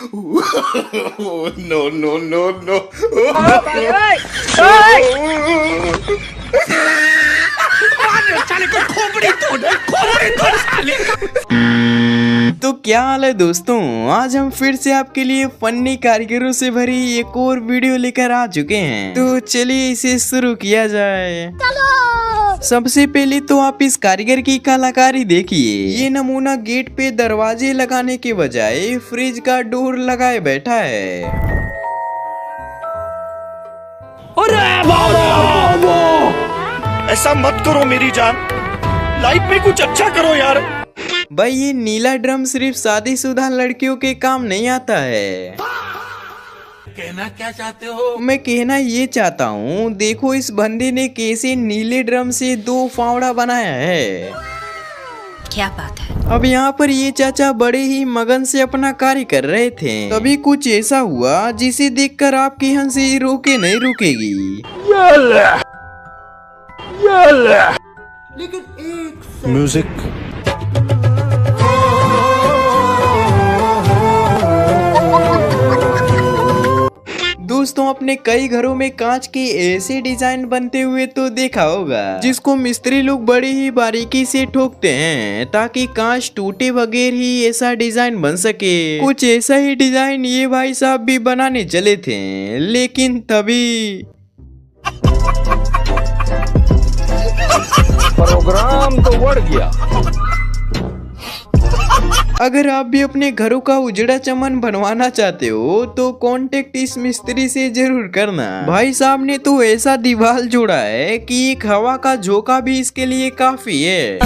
No no no no. तो क्या हाल है दोस्तों, आज हम फिर से आपके लिए फनी कारीगरों से भरी एक और वीडियो लेकर आ चुके हैं। तो चलिए इसे शुरू किया जाए। सबसे पहले तो आप इस कारीगर की कलाकारी देखिए। ये नमूना गेट पे दरवाजे लगाने के बजाय फ्रिज का डोर लगाए बैठा है। ऐसा मत करो मेरी जान, लाइफ में कुछ अच्छा करो यार। भाई ये नीला ड्रम सिर्फ शादीशुदा लड़कियों के काम नहीं आता है। कहना क्या चाहते हो? मैं कहना ये चाहता हूँ, देखो इस बंदे ने कैसे नीले ड्रम से 2 फावड़ा बनाया है। क्या बात है। अब यहाँ पर ये चाचा बड़े ही मगन से अपना कार्य कर रहे थे, तभी कुछ ऐसा हुआ जिसे देखकर आपकी हंसी रोके नहीं रुकेगी। लेकिन एक म्यूजिक। दोस्तों अपने कई घरों में कांच के ऐसे डिजाइन बनते हुए तो देखा होगा, जिसको मिस्त्री लोग बड़ी ही बारीकी से ठोकते हैं ताकि कांच टूटे बगैर ही ऐसा डिजाइन बन सके। कुछ ऐसा ही डिजाइन ये भाई साहब भी बनाने चले थे, लेकिन तभी प्रोग्राम तो बढ़ गया। अगर आप भी अपने घरों का उजड़ा चमन बनवाना चाहते हो तो कांटेक्ट इस मिस्त्री से जरूर करना। भाई साहब ने तो ऐसा दीवार जोड़ा है कि एक हवा का झोंका भी इसके लिए काफी है।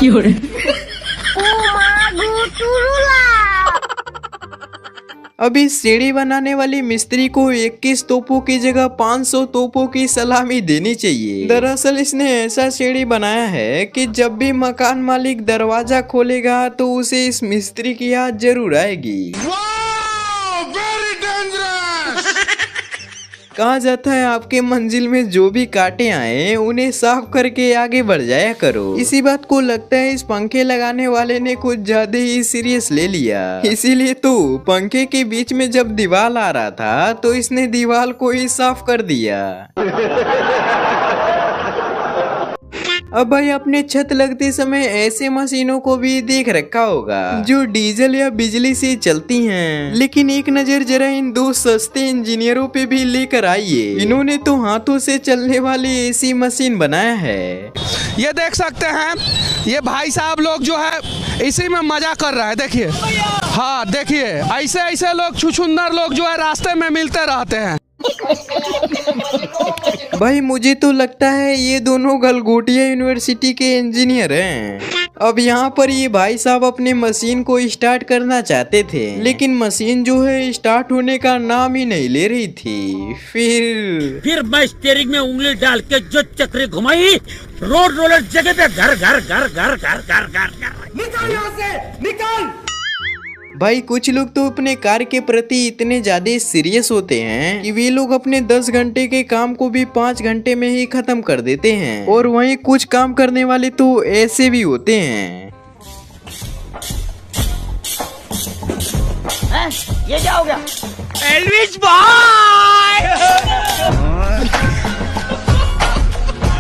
अब इस सीढ़ी बनाने वाली मिस्त्री को 21 तोपों की जगह 500 तोपों की सलामी देनी चाहिए। दरअसल इसने ऐसा सीढ़ी बनाया है कि जब भी मकान मालिक दरवाजा खोलेगा तो उसे इस मिस्त्री की याद जरूर आएगी। कहा जाता है आपके मंजिल में जो भी कांटे आए उन्हें साफ करके आगे बढ़ जाया करो। इसी बात को लगता है इस पंखे लगाने वाले ने कुछ ज्यादा ही सीरियस ले लिया, इसीलिए तो पंखे के बीच में जब दीवार आ रहा था तो इसने दीवार को ही साफ कर दिया। अब भाई अपने छत लगते समय ऐसे मशीनों को भी देख रखा होगा जो डीजल या बिजली से चलती हैं। लेकिन एक नजर जरा इन 2 सस्ते इंजीनियरों पे भी लेकर आइए। इन्होंने तो हाथों से चलने वाली ऐसी मशीन बनाया है। ये देख सकते हैं, ये भाई साहब लोग जो है इसी में मजा कर रहा है। देखिए, हाँ देखिए, ऐसे ऐसे लोग छुछुंदर लोग जो है रास्ते में मिलते रहते हैं। भाई मुझे तो लगता है ये दोनों गलगोटिया यूनिवर्सिटी के इंजीनियर हैं। अब यहाँ पर ये भाई साहब अपने मशीन को स्टार्ट करना चाहते थे, लेकिन मशीन जो है स्टार्ट होने का नाम ही नहीं ले रही थी। फिर मैं स्टीयरिंग में उंगली डाल के जो चक्री घुमाई, रोड रोलर जगह पे घर घर घर घर घर घर घर। निकाल यहाँ से, निकाल। भाई कुछ लोग तो अपने कार के प्रति इतने ज्यादा सीरियस होते हैं कि वे लोग अपने 10 घंटे के काम को भी 5 घंटे में ही खत्म कर देते हैं। और वहीं कुछ काम करने वाले तो ऐसे भी होते हैं। ये क्या हो गया? एल्विस भाई!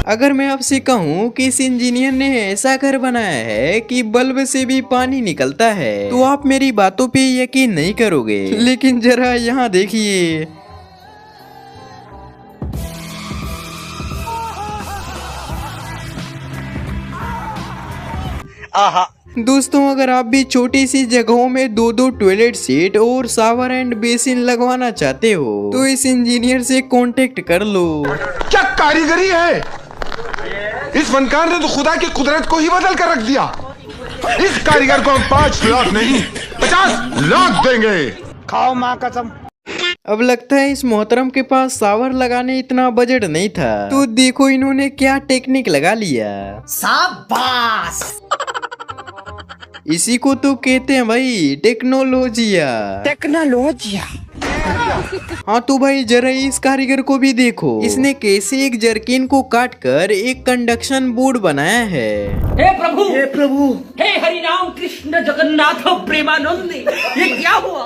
अगर मैं आपसे कहूँ कि इस इंजीनियर ने ऐसा घर बनाया है कि बल्ब से भी पानी निकलता है, तो आप मेरी बातों पे यकीन नहीं करोगे। लेकिन जरा यहाँ देखिए। आहा। दोस्तों अगर आप भी छोटी सी जगहों में 2-2 टॉयलेट सीट और शावर एंड बेसिन लगवाना चाहते हो तो इस इंजीनियर से कांटेक्ट कर लो। क्या कारीगरी है! इस फनकार ने तो खुदा की कुदरत को ही बदल कर रख दिया। इस कारीगर को हम 5 लाख नहीं 50 लाख देंगे। खाओ माँ कसम। अब लगता है इस मोहतरम के पास शावर लगाने इतना बजट नहीं था, तो देखो इन्होंने क्या टेक्निक लगा लिया। शाबाश! इसी को तो कहते हैं भाई टेक्नोलॉजिया। टेक्नोलॉजिया। हाँ तो भाई जरा इस कारीगर को भी देखो, इसने कैसे एक जर्किन को काट कर एक कंडक्शन बोर्ड बनाया है। हे प्रभु हे हरि राम कृष्ण जगन्नाथ प्रेमानंद, ये क्या हुआ?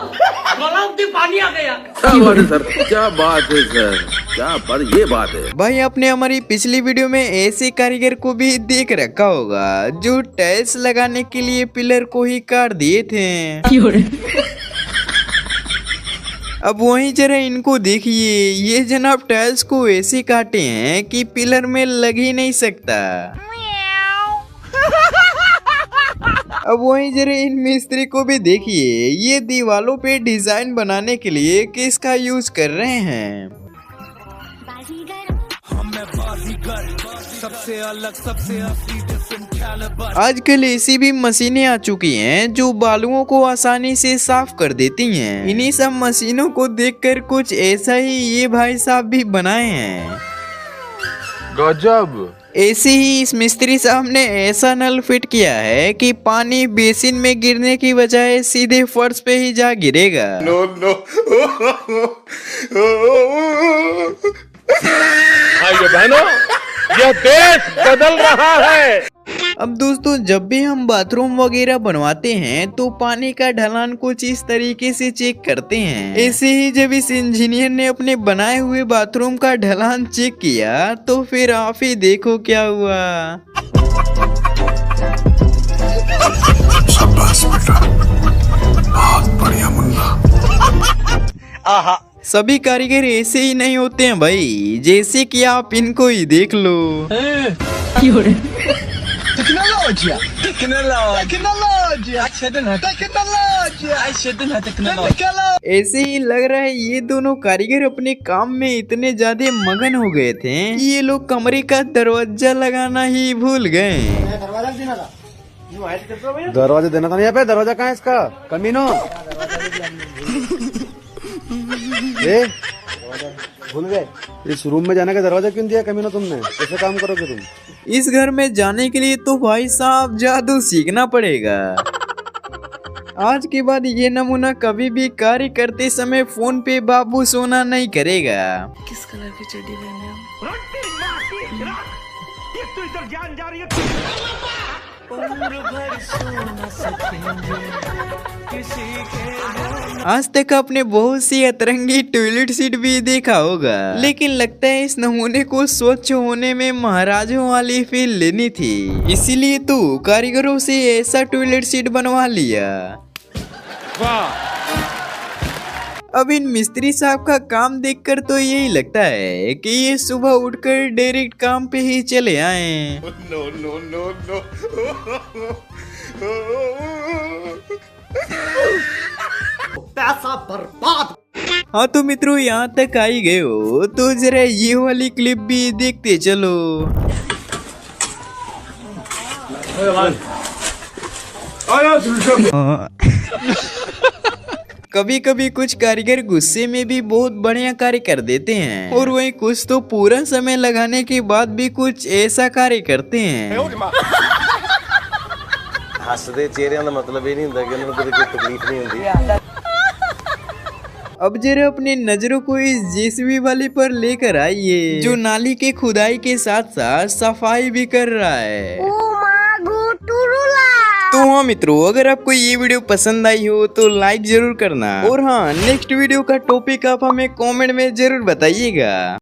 गलाव में पानी आ गया। क्या बात है सर, क्या बात है सर, क्या पर ये बात है भाई आपने हमारी पिछली वीडियो में ऐसे कारीगर को भी देख रखा होगा जो टाइल्स लगाने के लिए पिलर को ही काट दिए थे। अब वहीं जरा इनको देखिए, ये जनाब टाइल्स को ऐसे काटे हैं कि पिलर में लग ही नहीं सकता। अब वहीं जरा इन मिस्त्री को भी देखिए, ये दीवालों पे डिजाइन बनाने के लिए किसका यूज कर रहे हैं। आजकल ऐसी भी मशीनें आ चुकी हैं जो बालुओं को आसानी से साफ कर देती हैं। इन्हीं सब मशीनों को देखकर कुछ ऐसा ही ये भाई साहब भी बनाए हैं। गजब। ऐसे ही इस मिस्त्री साहब ने ऐसा नल फिट किया है कि पानी बेसिन में गिरने की बजाय सीधे फर्श पे ही जा गिरेगा। भाइयों बहनों, यह देश बदल रहा है। अब दोस्तों जब भी हम बाथरूम वगैरह बनवाते हैं तो पानी का ढलान कुछ इस तरीके से चेक करते हैं। ऐसे ही जब इस इंजीनियर ने अपने बनाए हुए बाथरूम का ढलान चेक किया तो फिर आप ही देखो क्या हुआ। शाबाश बेटा, बहुत बढ़िया मुन्ना। आहा, सभी कारीगर ऐसे ही नहीं होते हैं भाई, जैसे कि आप इनको ही देख लो। ऐसे ही लग रहा है ये दोनों कारीगर अपने काम में इतने ज्यादा मगन हो गए थे कि ये लोग कमरे का दरवाजा लगाना ही भूल गए। दरवाजा देना था नहीं, यहाँ पे दरवाजा कहाँ है इसका? कमीनो भूल गए। इस रूम में जाने का दरवाजा क्यों दिया कमीनो तुमने? कैसे काम करोगे तुम? इस घर में जाने के लिए तो भाई साहब जादू सीखना पड़ेगा। आज के बाद ये नमूना कभी भी कार्य करते समय फोन पे बाबू सोना नहीं करेगा। किस कलर की चड्डी पहने हो? ये तो इधर जान जा रही है। आज तक आपने बहुत सी अतरंगी टॉयलेट सीट भी देखा होगा, लेकिन लगता है इस नमूने को स्वच्छ होने में महाराजों वाली फील लेनी थी, इसीलिए तो कारीगरों से ऐसा टॉयलेट सीट बनवा लिया। अब इन मिस्त्री साहब का काम देखकर तो यही लगता है कि ये सुबह उठकर डायरेक्ट काम पे ही चले आए। No no no no. पैसा बर्बाद। हाँ तो मित्रों यहाँ तक आई गए हो तो जरा ये वाली क्लिप भी देखते चलो। कभी कभी कुछ कारीगर गुस्से में भी बहुत बढ़िया कार्य कर देते हैं और वहीं कुछ तो पूरा समय लगाने के बाद भी कुछ ऐसा कार्य करते हैं। हसदे चेहरे का मतलब ये नहीं होता कि उन्हें कोई तकलीफ नहीं होती। अब जरा अपनी नजरों को इस जेसीबी वाले पर लेकर आइए जो नाली के खुदाई के साथ साथ सफाई भी कर रहा है। तो हाँ मित्रों, अगर आपको ये वीडियो पसंद आई हो तो लाइक जरूर करना और हाँ नेक्स्ट वीडियो का टॉपिक आप हमें कमेंट में जरूर बताइएगा।